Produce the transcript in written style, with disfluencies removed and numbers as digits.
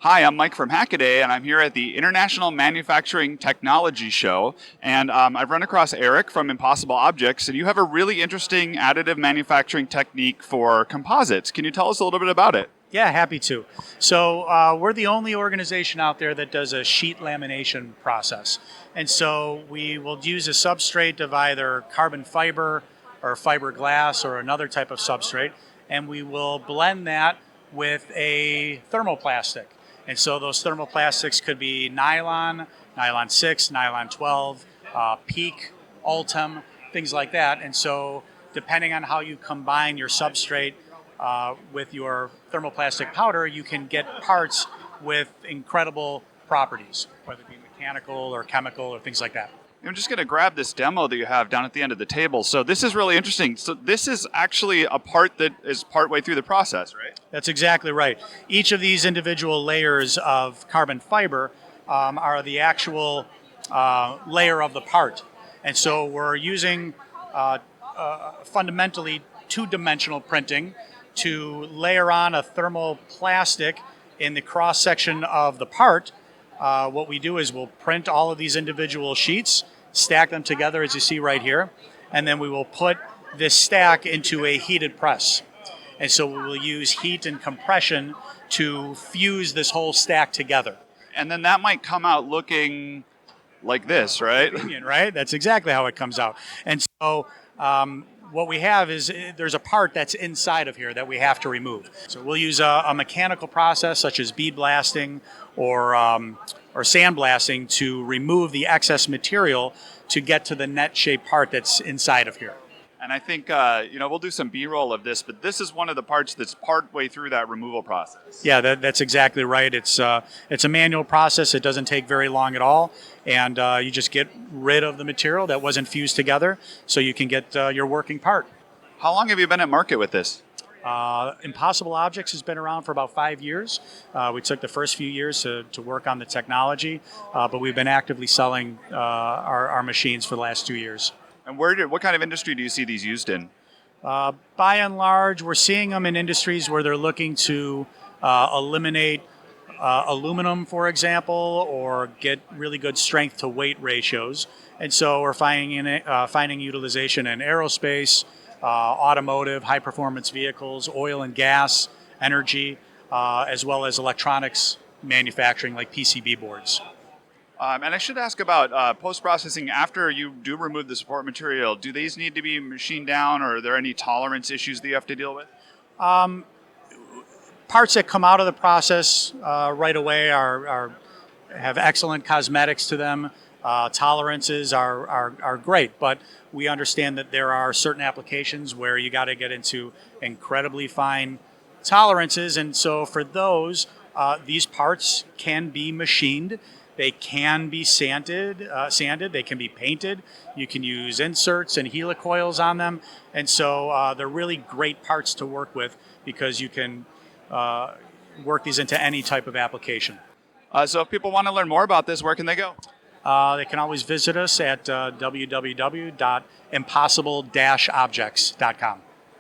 Hi, I'm Mike from Hackaday, and I'm here at the International Manufacturing Technology Show. And I've run across Eric from Impossible Objects, and you have a really interesting additive manufacturing technique for composites. Can you tell us a little bit about it? Yeah, happy to. So we're the only organization out there that does a sheet lamination process. And so we will use a substrate of either carbon fiber or fiberglass or another type of substrate, and we will blend that with a thermoplastic. And so those thermoplastics could be nylon, nylon 6, nylon 12, PEEK, Ultem, things like that. And so depending on how you combine your substrate with your thermoplastic powder, you can get parts with incredible properties, whether it be mechanical or chemical or things like that. I'm just going to grab this demo that you have down at the end of the table. So this is really interesting. So this is actually a part that is partway through the process, right? That's exactly right. Each of these individual layers of carbon fiber are the actual layer of the part. And so we're using fundamentally two-dimensional printing to layer on a thermoplastic in the cross-section of the part. What we do is we'll print all of these individual sheets, stack them together as you see right here, and then we will put this stack into a heated press. And so we will use heat and compression to fuse this whole stack together. And then that might come out looking like this, right? Right? That's exactly how it comes out. And so what we have is there's a part that's inside of here that we have to remove. So we'll use a mechanical process such as bead blasting or sandblasting to remove the excess material to get to the net shaped part that's inside of here. And I think we'll do some B-roll of this, but this is one of the parts that's partway through that removal process. Yeah, that's exactly right. It's a manual process. It doesn't take very long at all, and you just get rid of the material that wasn't fused together, so you can get your working part. How long have you been at market with this? Impossible Objects has been around for about 5 years. We took the first few years to work on the technology, but we've been actively selling our machines for the last 2 years. And what kind of industry do you see these used in? By and large, we're seeing them in industries where they're looking to eliminate aluminum, for example, or get really good strength to weight ratios. And so we're finding utilization in aerospace, automotive, high performance vehicles, oil and gas, energy, as well as electronics manufacturing like PCB boards. And I should ask about post-processing after you do remove the support material. Do these need to be machined down, or are there any tolerance issues that you have to deal with? Parts that come out of the process right away have excellent cosmetics to them. Tolerances are great, but we understand that there are certain applications where you got to get into incredibly fine tolerances, and so for those, these parts can be machined. They can be sanded, they can be painted. You can use inserts and helicoils on them. And so they're really great parts to work with because you can work these into any type of application. So if people want to learn more about this, where can they go? They can always visit us at www.impossible-objects.com.